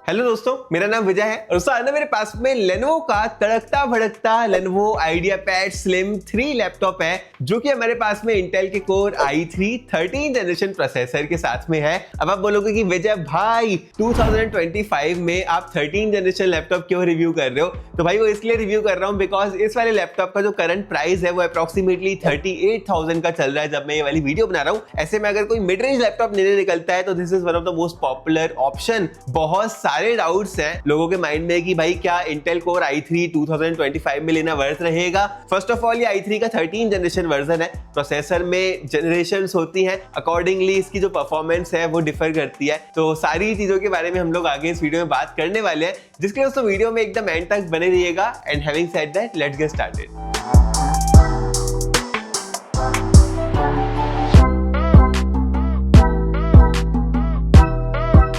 Hello दोस्तों, मेरा नाम विजय है और दोस्तों आज ना मेरे पास में लेनोवो का तड़कता भड़कता लेनोवो आइडियापैड स्लिम 3 लैपटॉप है जो कि हमारे पास में इंटेल के कोर i3 13 जनरेशन प्रोसेसर के साथ में है। अब आप बोलोगे कि विजय भाई 2025 में आप 13 जनरेशन लैपटॉप क्यों रिव्यू कर रहे हो? तो भाई वो इसलिए रिव्यू कर रहा हूँ बिकॉज इस वाले लैपटॉप का जो करंट प्राइस है वो अप्रोक्सीमेटली 38,000 का चल रहा है जब मैं ये वाली वीडियो बना रहा हूँ। ऐसे में अगर कोई मिड रेंज लैपटॉप लेने निकलता है तो this is one of the most popular option. बहुत सारे डाउट्स हैं लोगों के माइंड में कि भाई क्या इंटेल कोर i3 2025 में लेना वर्थ रहेगा। फर्स्ट ऑफ ऑल ये i3 का 13 जनरेशन वर्जन है। प्रोसेसर में जनरेशंस होती हैं, अकॉर्डिंगली इसकी जो परफॉर्मेंस है वो डिफर करती है। तो सारी चीजों के बारे में हम लोग आगे इस वीडियो में बात करने वाले हैं, जिसके लिए दोस्तों वीडियो में एकदम एंड तक बने रहिएगा। And having said that, let's get started.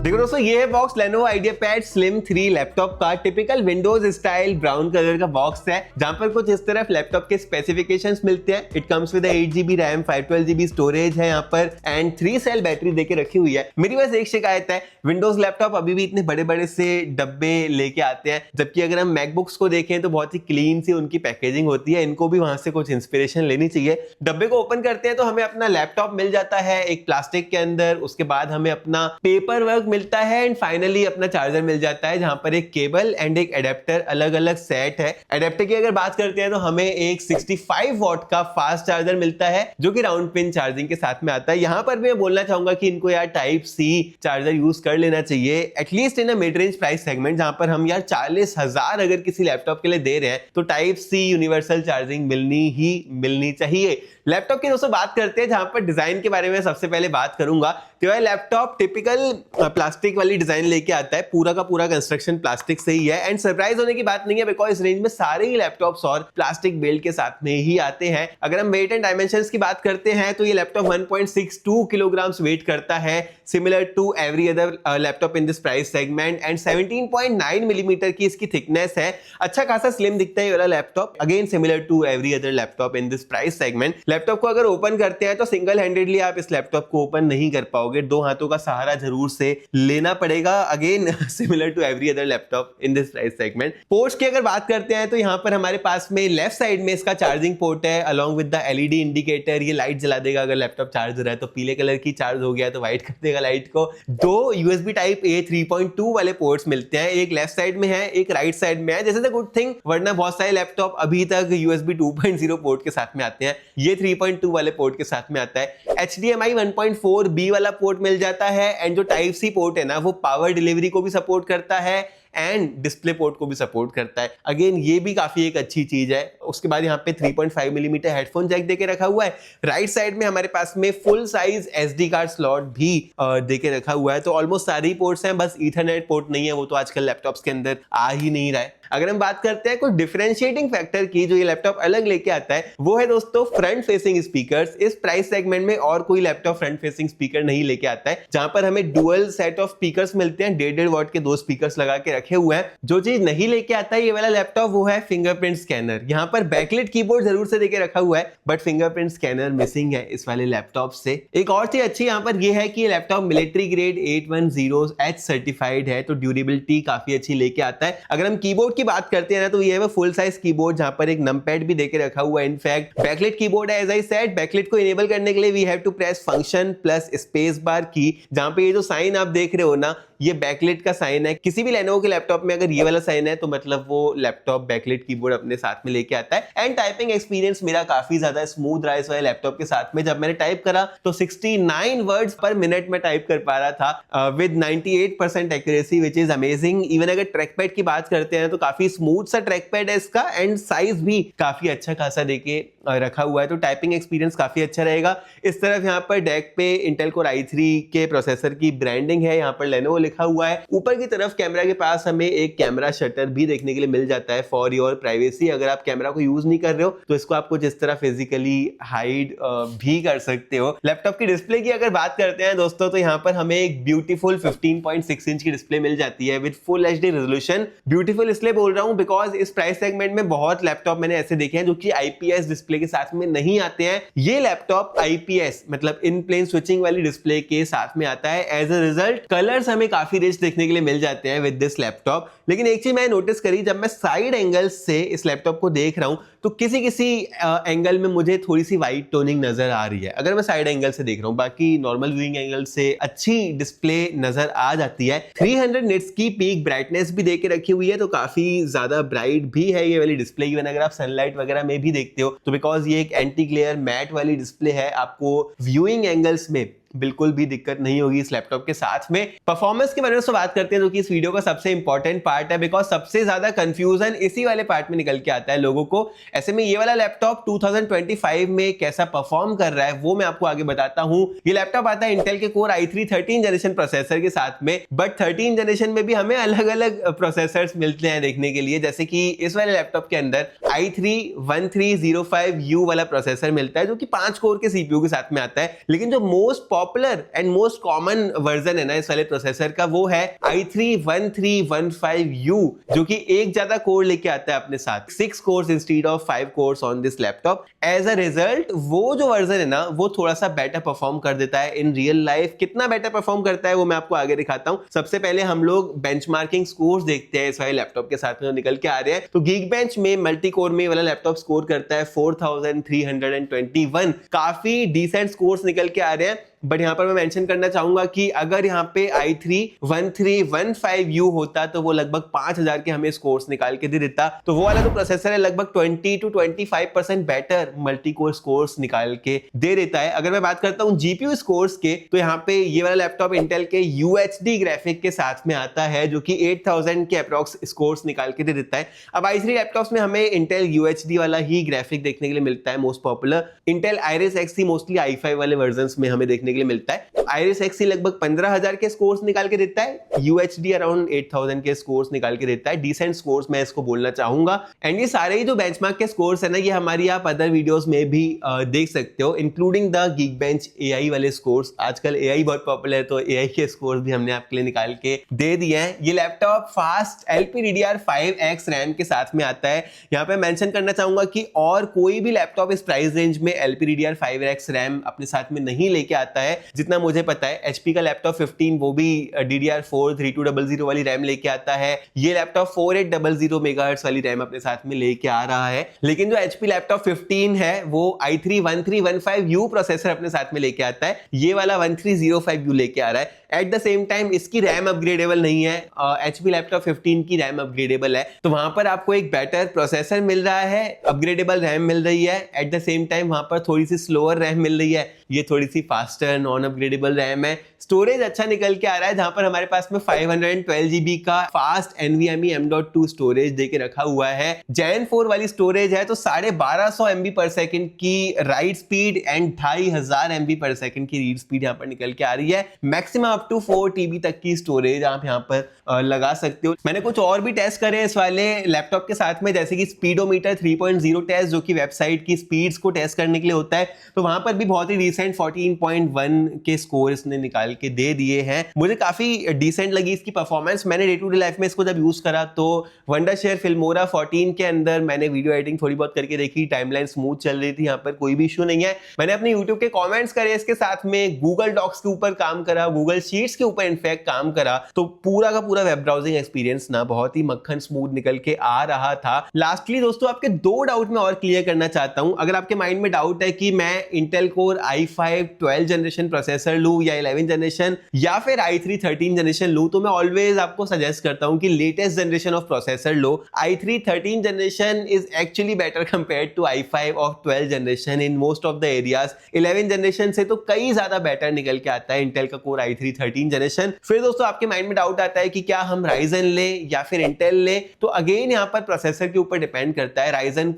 देखो दोस्तों, ये है box Lenovo IdeaPad slim 3 laptop का। Typical Windows style brown colour का बॉक्स है जहां पर कुछ इस तरफ लैपटॉप के स्पेसिफिकेशंस मिलते हैं। It comes with 8GB RAM, 512GB storage है यहाँ पर एंड 3 सेल बैटरी देके रखी हुई है। मेरी बस एक शिकायत है, विंडोज लैपटॉप अभी भी इतने बड़े बड़े से डब्बे लेके आते हैं, जबकि अगर हम मैकबुक्स को देखें तो बहुत ही क्लीन सी उनकी पैकेजिंग होती है। इनको भी वहां से कुछ इंस्पिरेशन लेनी चाहिए। डब्बे को ओपन करते हैं तो हमें अपना लैपटॉप मिल जाता है एक प्लास्टिक के अंदर, उसके बाद हमें अपना पेपर वर्क मिलता है एंड फाइनली अपना चार्जर मिल जाता है जहां पर एक केबल एंड एक एडेप्टर अलग अलग सेट है। एडेप्टर की अगर बात करते हैं तो हमें एक 65 वॉट का फास्ट चार्जर मिलता है जो कि राउंड पिन चार्जिंग के साथ में आता है। यहां पर मैं बोलना चाहूंगा कि इनको यार टाइप सी चार्जर यूज कर लेना चाहिए, at least in a mid range price segment जहां पर हम यार 40,000 अगर किसी लैपटॉप के लिए दे रहे हैं तो टाइप सी यूनिवर्सल चार्जिंग मिलनी चाहिए। लैपटॉप की दोस्तों बात करते हैं जहां पर डिजाइन के बारे में सबसे पहले बात करूंगा तो यह लैपटॉप टिपिकल प्लास्टिक वाली डिजाइन लेके आता है। पूरा का पूरा कंस्ट्रक्शन प्लास्टिक से ही है एंड सरप्राइज होने की बात नहीं है बिकॉज इस रेंज में सारे ही लैपटॉप्स और प्लास्टिक बिल्ड के साथ में ही आते हैं। अगर हम वेट एंड डायमेंशंस की बात करते हैं तो ये लैपटॉप 1.62 किलोग्राम्स वेट करता है, similar to every other laptop in this price segment and 17.9 millimetre की इसकी थिकनेस है। अच्छा खासा स्लिम दिखता है ये वाला laptop, again similar to every other laptop in this price segment. Laptop को अगर ओपन करते हैं तो सिंगल हैंडेडली आप इस लैपटॉप को ओपन नहीं कर पाओगे, दो हाथों का सहारा जरूर से लेना पड़ेगा, again similar to every other laptop in this price segment. Ports की अगर बात करते हैं तो यहाँ पर हमारे पास में लेफ्ट साइड में इसका चार्जिंग पोर्ट है along with the LED indicator. ये लाइट जला देगा अगर लैपटॉप चार्ज हो रहा है, तो पीले कलर की चार्ज हो गया तो व्हाइट कर देगा लाइट को। दो यूएसबी टाइप ए 3.2 वाले पोर्ट्स मिलते हैं, एक लेफ्ट साइड में है एक राइट साइड में है। जैसे द गुड थिंग, वरना बहुत सारे लैपटॉप अभी तक यूएसबी 2.0 पोर्ट के साथ में आते हैं, ये 3.2 वाले पोर्ट के साथ में आता है। HDMI 1.4B वाला पोर्ट मिल जाता है एंड जो टाइप सी पोर्ट है ना वो पावर डिलीवरी को भी सपोर्ट करता है एंड डिस्प्ले पोर्ट को भी सपोर्ट करता है। अगेन ये भी काफी एक अच्छी चीज है। उसके बाद यहाँ पे 3.5 मिलीमीटर हेडफोन जैक देके रखा हुआ है। राइट साइड में हमारे पास में full size SD card slot भी देके रखा हुआ है। तो ऑलमोस्ट सारी पोर्ट्स हैं, बस ईथरनेट पोर्ट नहीं है, वो तो आजकल लैपटॉप्स के अंदर आ ही नहीं रहा है। अगर हम बात करते हैं कुछ डिफरेंशिएटिंग फैक्टर की जो ये लैपटॉप अलग लेके आता है, वो है दोस्तों फ्रंट फेसिंग स्पीकर्स। इस प्राइस सेगमेंट में और कोई लैपटॉप फ्रंट फेसिंग स्पीकर नहीं लेके आता है, जहां पर हमें डुअल सेट ऑफ स्पीकर्स मिलते हैं। 1.5 वॉट के दो स्पीकर्स लगा के रखे हुए हैं। जो चीज नहीं लेके आता है ये वाला लैपटॉप वो है फिंगरप्रिंट स्कैनर। यहाँ पर बैकलाइट कीबोर्ड जरूर से देके रखा हुआ है बट फिंगरप्रिंट स्कैनर मिसिंग है इस वाले लैपटॉप से। एक और चीज अच्छी यहाँ पर ये है कि ये laptop military grade 810H certified है, तो ड्यूरेबिलिटी काफी अच्छी लेके आता है। अगर हम कीबोर्ड की बात करते हैं ना तो ये है फुल साइज कीबोर्ड जहां पर एक नंपैड भी देके रखा हुआ है। इनफैक्ट बैकलाइट कीबोर्ड है। एज आई सेड, बैकलाइट को इनेबल करने के लिए we have to press function plus space bar key, जहां पे ये जो साइन आप देख रहे हो ना ये बैकलाइट का साइन है। किसी भी लेनोवो के लैपटॉप में अगर ये वाला साइन है तो मतलब वो लैपटॉप बैकलाइट कीबोर्ड अपने साथ में लेके आता है। एंड टाइपिंग एक्सपीरियंस मेरा काफी ज्यादा स्मूथ रहा इस वाले लैपटॉप के साथ में। जब मैंने टाइप करा तो 69 वर्ड्स पर मिनट में टाइप कर पा रहा था with 98% accuracy, which is amazing. Even अगर ट्रैकपैड की बात करते हैं तो काफी स्मूथ सा ट्रैकपैड है इसका एंड साइज भी काफी अच्छा खासा देके रखा हुआ है, तो टाइपिंग एक्सपीरियंस काफी अच्छा रहेगा। इस तरफ यहाँ पर डेक पे इंटेल कोर i3 के प्रोसेसर की ब्रांडिंग है, यहाँ पर लेनोवो लिखा हुआ है। ऊपर की तरफ कैमरा के पास हमें एक कैमरा शटर भी देखने के लिए मिल जाता है फॉर योर प्राइवेसी। अगर आप कैमरा को यूज नहीं कर रहे हो तो इसको आप कुछ इस तरह फिजिकली हाइड भी कर सकते हो। लैपटॉप की डिस्प्ले की अगर बात करते हैं दोस्तों तो यहाँ पर हमें एक ब्यूटीफुल 15.6 इंच की डिस्प्ले मिल जाती है with full HD resolution. Beautiful इसलिए बोल रहा हूँ बिकॉज इस प्राइस सेगमेंट में बहुत लैपटॉप मैंने ऐसे देखे हैं जो कि IPS डिस्प्ले डिस्प्ले के साथ में नहीं आते हैं। ये लैपटॉप IPS मतलब इन प्लेन स्विचिंग वाली डिस्प्ले के साथ में आता है। एज अ रिजल्ट कलर्स हमें काफी रिच देखने के लिए मिल जाते हैं विद दिस लैपटॉप। लेकिन एक चीज मैं नोटिस करी, जब मैं साइड एंगल से इस लैपटॉप को देख रहा हूं तो किसी किसी एंगल में मुझे थोड़ी सी वाइट टोनिंग नजर आ रही है, अगर मैं साइड एंगल से देख रहा हूं। बाकी नॉर्मल व्यूइंग एंगल से अच्छी डिस्प्ले नजर आ जाती है। 300 निट्स की पीक ब्राइटनेस भी देके रखी हुई है, तो काफी ज्यादा ब्राइट भी है ये वाली डिस्प्ले। इवन अगर आप सनलाइट वगैरह में भी देखते हो तो बिकॉज ये एक एंटी ग्लेयर मैट वाली डिस्प्ले है, आपको व्यूइंग एंगल्स में बिल्कुल भी दिक्कत नहीं होगी इस लैपटॉप के साथ में। परफॉर्मेंस के बारे में बात करते हैं जो कि इस वीडियो का सबसे इंपॉर्टेंट पार्ट है, बिकॉज सबसे ज्यादा कंफ्यूजन इसी वाले पार्ट में निकल के आता है लोगों को। ऐसे में ये वाला लैपटॉप 2025 में कैसा परफॉर्म कर रहा है वो मैं आपको आगे बताता हूं। ये लैपटॉप आता है इंटेल के कोर i3 13 जनरेशन प्रोसेसर के साथ में, बट 13 जनरेशन में भी हमें अलग अलग प्रोसेसर्स मिलते हैं देखने के लिए। जैसे कि इस वाले लैपटॉप के अंदर i3 1305U वाला प्रोसेसर मिलता है जो कि 5 कोर के CPU के साथ में आता है। लेकिन जो most popular and most common version है ना इस वाले प्रोसेसर का, वो है i3 1315U, जो कि एक ज्यादा कोर लेके आता है अपने साथ, 6 cores instead of 5 cores on this laptop. As a result वो जो वर्जन है ना वो थोड़ा सा बेटर परफॉर्म कर देता है इन रियल लाइफ। कितना बेटर परफॉर्म करता है वो मैं आपको आगे दिखाता हूं। सबसे पहले हम लोग बेंचमार्किंग स्कोर्स देखते हैं इस वाले लैपटॉप के साथ में निकल के आ रहे हैं। तो Geekbench में मल्टी कोर में वाला लैपटॉप स्कोर करता है 4321, काफी डिसेंट स्कोर्स निकल के आ रहे हैं। बट यहां पर मैं मेंशन करना चाहूंगा कि अगर यहां पे i3 1315U होता तो वो लगभग 5000 के हमें स्कोर्स निकाल के दे देता। तो वो वाला जो प्रोसेसर है लगभग 20 to 25% better multi core scores निकाल के दे देता है। अगर मैं बात करता हूं GPU स्कोर्स के, तो यहां पे ये वाला लैपटॉप इंटेल के UHD ग्राफिक के साथ में आता है जो कि 8000 के अप्रॉक्स स्कोर्स निकाल के दे देता है। अब i3 लैपटॉप्स में हमें इंटेल UHD वाला ही ग्राफिक देखने के लिए मिलता है most popular. Intel Iris Xe mostly i5 वाले वर्जन में हमें देखने के लिए मिलता है। तो Iris Xe लगभग 15000 के स्कोर्स निकाल के देता है, UHD अराउंड 8000 के स्कोर्स निकाल के देता है। डिसेंट स्कोर्स मैं इसको बोलना चाहूंगा। एंड ये सारे ही जो बेंचमार्क के स्कोर्स है ना, ये हमारी आप अदर वीडियोस में भी देख सकते हो, इंक्लूडिंग द Geekbench AI वाले स्कोर्स। आजकल AI बहुत पॉपुलर है तो AI के स्कोर्स भी हमने आपके लिए निकाल के दे दिए हैं। ये लैपटॉप फास्ट LPDDR5X रैम के साथ में आता है। यहाँ पे मेंशन करना चाहूंगा कि और कोई भी लैपटॉप इस प्राइस रेंज में LPDDR5X रैम अपने साथ में नहीं लेके आता है जितना मुझे पता है। HP का लैपटॉप 15 वो भी DDR4 3200 वाली रैम लेके आता है। ये लैपटॉप 4800 मेगाहर्ट्ज वाली रैम अपने साथ में लेके आ रहा है। लेकिन जो HP लैपटॉप 15 है वो i3 1315U प्रोसेसर अपने साथ में लेके आता है, ये वाला 1305U लेके आ रहा है। एट द सेम टाइम इसकी रैम अपग्रेडेबल नहीं है, HP लैपटॉप 15 की रैम अपग्रेडेबल है। तो वहां पर आपको एक बेटर प्रोसेसर मिल रहा है, अपग्रेडेबल रैम मिल रही है। एट द सेम टाइम वहां पर थोड़ी सी स्लोअर रैम मिल रही है, ये थोड़ी सी फास्टर नॉन अपग्रेडेबल रैम है। स्टोरेज अच्छा निकल के आ रहा है, जहां पर हमारे पास में 512GB का फास्ट NVMe M.2 स्टोरेज देके रखा हुआ है। Gen 4 वाली स्टोरेज है तो 1250 MB पर सेकंड की राइट स्पीड एंड 2500 MB पर सेकंड की रीड स्पीड यहाँ पर निकल के आ रही है। मैक्सिमम अप टू 4 TB तक की स्टोरेज आप यहाँ पर लगा सकते हो। मैंने कुछ और भी टेस्ट करे इस वाले लैपटॉप के साथ में, जैसे कि स्पीडोमीटर 3.0 टेस्ट, जो कि वेबसाइट की स्पीड्स को टेस्ट करने के लिए होता है। तो वहां पर भी बहुत ही रिसेंट 14.1 के स्कोर इसने निकाल के दे दिए हैं। मुझे काफी डिसेंट लगी इसकी परफॉर्मेंस। मैंने डे टू डे लाइफ में इसको जब यूज करा तो वंडरशेयर फिल्मोरा 14 के अंदर मैंने वीडियो एडिटिंग थोड़ी बहुत करके देखी, टाइमलाइन स्मूथ चल रही थी, यहाँ पर कोई भी इशू नहीं है। मैंने अपने यूट्यूब के कॉमेंट्स करे इसके साथ में, गूगल डॉक्स के ऊपर काम करा, गूगल शीट्स के ऊपर इनफैक्ट काम करा, तो पूरा का पूरा वेब ब्राउजिंग एक्सपीरियंस ना बहुत ही मक्खन स्मूथ निकल के आ रहा था। लास्टली दोस्तों आपके 2 डाउट मैं और क्लियर करना चाहता हूं। अगर आपके माइंड में डाउट है कि मैं Intel core i5 12 generation processor लूं या 11 जनरेशन या फिर i3 13 जनरेशन लूं, तो मैं ऑलवेज आपको सजेस्ट करता हूं कि लेटेस्ट जनरेशन ऑफ प्रोसेसर लो। i3 13 generation is actually better compared to i5 of 12 generation in most of the areas. 11 generation से तो कई ज्यादा बेटर निकल के आता है इंटेल का कोर i3 13 जनरेशन। फिर दोस्तों आपके माइंड में डाउट आता है कि क्या हम राइजन ले या फिर इंटेल ले, तो अगेन यहां पर प्रोसेसर के ऊपर डिपेंड करता है। राइजन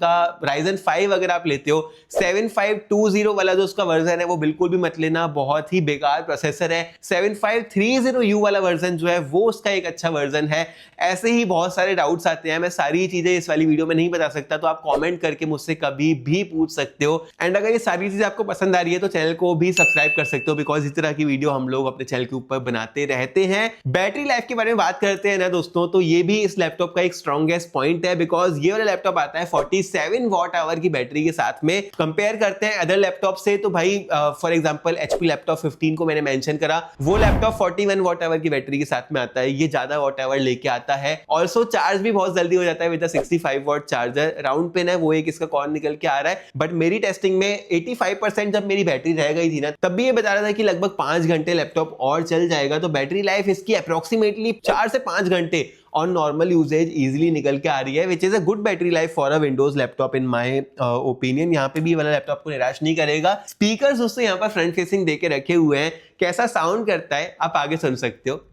5 अगर आप लेते हो, 7520 वाला जो उसका वर्जन है वो बिल्कुल भी मत लेना, बहुत ही बेकार प्रोसेसर है। 7530U वाला वर्जन जो है वो उसका एक अच्छा वर्जन है। ऐसे ही बहुत सारे डाउट्स आते हैं, मैं सारी चीजें इस वाली वीडियो में नहीं बता सकता, तो आप कमेंट करके मुझसे कभी भी पूछ सकते हो। एंड अगर ये सारी चीजें आपको पसंद आ रही है तो चैनल को भी सब्सक्राइब कर सकते हो, बिकॉज इस तरह की वीडियो हम लोग अपने चैनल के ऊपर बनाते रहते हैं। बैटरी लाइफ के बारे में बात करते हैं ना दोस्तों, तो ये भी इस लैपटॉप का एक स्ट्रॉन्गेस्ट पॉइंट है, बिकॉज ये वाला लैपटॉप आता है 47 वॉट आवर की बैटरी के साथ में। कंपेयर करते हैं अदर लैपटॉप से, तो भाई फॉर एग्जांपल HP लैपटॉप 15 को मैंने मेंशन करा, वो लैपटॉप 41 वॉट आवर की बैटरी के साथ में आता है, ये ज्यादा वॉट आवर लेके आता है। ऑल्सो चार्ज भी बहुत जल्दी हो जाता है with 65 watt charger. Round pin है वो एक इसका कॉर्न निकल के आ रहा है, बट मेरी टेस्टिंग में 85% जब मेरी बैटरी रह गई थी ना, तब भी ये बता रहा था कि लगभग 5 घंटे लैपटॉप और चल जाएगा। तो बैटरी लाइफ इसकी अप्रोक्सीमेटली 4 से 5 घंटे ऑन नॉर्मल यूजेज इजीली निकल के आ रही है, which is a good battery life for a Windows laptop in my opinion. यहाँ पे भी वाला लैपटॉप को निराश नहीं करेगा। स्पीकर्स दोस्तों यहाँ पर फ्रंट फेसिंग देके रखे हुए हैं, कैसा साउंड करता है आप आगे सुन सकते हो।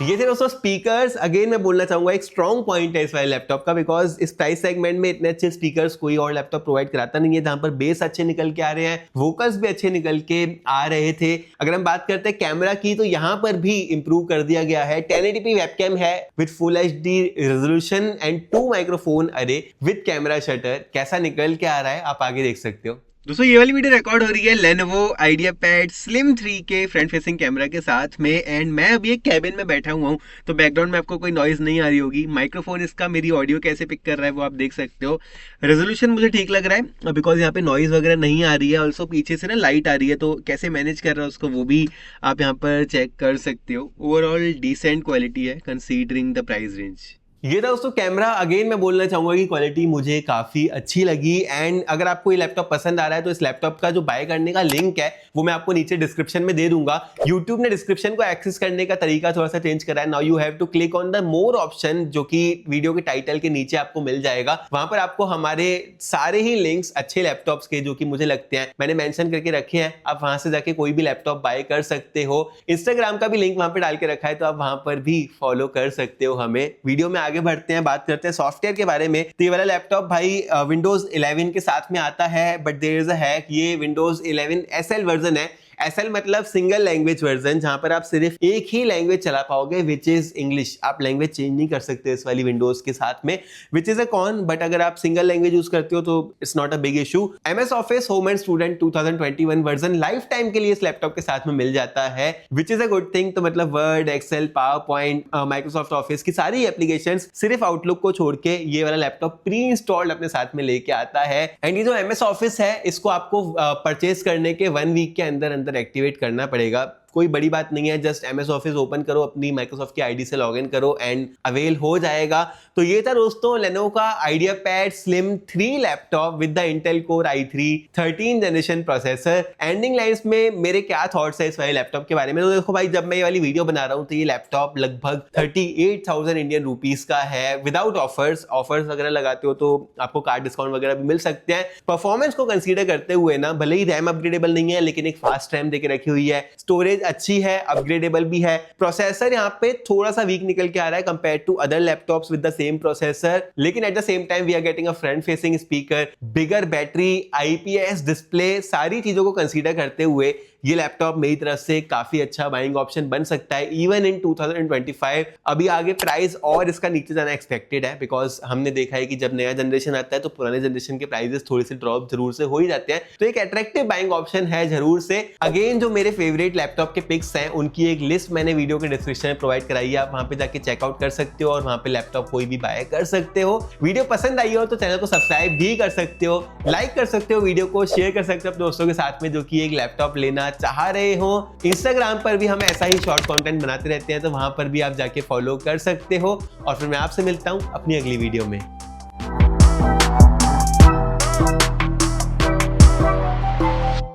ये थे दोस्तों स्पीकर्स। अगेन मैं बोलना चाहूंगा एक स्ट्रॉन्ग पॉइंट है इस वाले लैपटॉप का, बिकॉज इस प्राइस सेगमेंट में इतने अच्छे स्पीकर्स कोई और लैपटॉप प्रोवाइड कराता नहीं है, जहां पर बेस अच्छे निकल के आ रहे हैं, वोकल्स भी अच्छे निकल के आ रहे थे। अगर हम बात करते हैं कैमरा की, तो यहां पर भी इंप्रूव कर दिया गया है। 1080p वेबकैम है with full HD resolution and 2 microphone अरे विद कैमरा शटर। कैसा निकल के आ रहा है आप आगे देख सकते हो। दोस्तों ये वाली वीडियो रिकॉर्ड हो रही है Lenovo IdeaPad Slim 3 के फ्रंट फेसिंग कैमरा के साथ में, एंड मैं अभी एक कैबिन में बैठा हुआ हूँ, तो बैकग्राउंड में आपको कोई नॉइज नहीं आ रही होगी। माइक्रोफोन इसका मेरी ऑडियो कैसे पिक कर रहा है वो आप देख सकते हो। रेजोल्यूशन मुझे ठीक लग रहा है बिकॉज यहाँ पे नॉइज वगैरह नहीं आ रही है। ऑल्सो पीछे से ना लाइट आ रही है, तो कैसे मैनेज कर रहा है उसको वो भी आप यहाँ पर चेक कर सकते हो। ओवरऑल डिसेंट क्वालिटी है कंसीडरिंग द प्राइस रेंज। ये था दोस्तों कैमरा। अगेन मैं बोलना चाहूंगा कि क्वालिटी मुझे काफी अच्छी लगी। एंड अगर आपको ये लैपटॉप पसंद आ रहा है तो इस लैपटॉप का जो बाय करने का लिंक है वो मैं आपको नीचे डिस्क्रिप्शन में दे दूंगा। यूट्यूब ने डिस्क्रिप्शन को एक्सेस करने का तरीका थोड़ा सा चेंज करा है। Now you have to click on the more option, जो कि वीडियो के टाइटल के नीचे आपको मिल जाएगा। वहां पर आपको हमारे सारे ही लिंक्स अच्छे लैपटॉप्स के जो कि मुझे लगते हैं मैंने मेंशन करके रखे हैं, आप वहां से जाके कोई भी लैपटॉप बाय कर सकते हो। इंस्टाग्राम का भी लिंक वहां पे डाल के रखा है, तो आप वहां पर भी फॉलो कर सकते हो हमें। वीडियो में आगे बढ़ते हैं, बात करते हैं सॉफ्टवेयर के बारे में। तो ये वाला लैपटॉप भाई विंडोज 11 के साथ में आता है, but there is a hack. ये विंडोज 11 SL वर्जन है। SL मतलब सिंगल लैंग्वेज वर्जन, जहां पर आप सिर्फ एक ही लैंग्वेज चला पाओगे, विच इज इंग्लिश। आप लैंग्वेज चेंज नहीं कर सकते इस वाली विंडोज के साथ में, which is a con. But अगर आप सिंगल लैंग्वेज यूज करते हो तो it's not a big issue. MS office home and student 2021 version life time के लिए इस लैपटॉप के साथ में मिल जाता है, which is a good thing. तो मतलब Word, Excel, PowerPoint, Microsoft Office की सारी एप्लीकेशन सिर्फ आउटलुक को छोड़ के ये वाला लैपटॉप प्री इंस्टॉल्ड अपने साथ में लेके आता है। एंड ये जो MS ऑफिस है इसको आपको परचेज करने के 1 वीक के अंदर अंदर एक्टिवेट करना पड़ेगा। कोई बड़ी बात नहीं है, जस्ट MS ऑफिस ओपन करो, अपनी माइक्रोसॉफ्ट की आईडी से लॉगिन करो एंड अवेल हो जाएगा। तो ये था दोस्तों Lenovo का IdeaPad Slim 3 laptop with the Intel Core i3 13 generation processor. Ending lines में मेरे क्या थॉट्स है इस वाले लैपटॉप के बारे में, तो देखो भाई जब मैं ये वाली वीडियो बना रहा हूँ तो ये लैपटॉप लगभग 38,000 इंडियन रुपीज का है विदाउट ऑफर्स वगैरह लगाते हो तो आपको कार्ड डिस्काउंट वगैरह भी मिल सकते हैं। परफॉर्मेंस को कंसीडर करते हुए ना, भले ही रैम अपग्रेडेबल नहीं है लेकिन एक फास्ट रैम देके रखी हुई है, स्टोरेज अच्छी है, अपग्रेडेबल भी है। प्रोसेसर यहाँ पे थोड़ा सा वीक निकल के आ रहा है compare to other laptops with the same processor, लेकिन at the same time we are getting a front facing speaker, bigger battery, IPS display, सारी चीजों को कंसीडर करते हुए ये लैपटॉप मेरी तरफ से काफी अच्छा बाइंग ऑप्शन बन सकता है इवन इन 2025। अभी आगे प्राइस और इसका नीचे जाना एक्सपेक्टेड है, बिकॉज हमने देखा है कि जब नया जनरेशन आता है तो पुराने जनरेशन के प्राइसेस थोड़े से ड्रॉप जरूर से हो ही जाते हैं। तो एक अट्रैक्टिव बाइंग ऑप्शन है जरूर से। अगेन जो मेरे फेवरेट लैपटॉप के पिक्स हैं उनकी एक लिस्ट मैंने वीडियो के डिस्क्रिप्शन में प्रोवाइड कराई है, आप वहां पे जाके चेकआउट कर सकते हो और वहां पे लैपटॉप कोई भी बाय कर सकते हो। वीडियो पसंद आई हो तो चैनल को सब्सक्राइब भी कर सकते हो, लाइक कर सकते हो, वीडियो को शेयर कर सकते हो अपने दोस्तों के साथ में जो कि एक लैपटॉप लेना चाह रहे हो। इंस्टाग्राम पर भी हम ऐसा ही शॉर्ट कंटेंट बनाते रहते हैं, तो वहां पर भी आप जाके फॉलो कर सकते हो। और फिर मैं आपसे मिलता हूं अपनी अगली वीडियो में।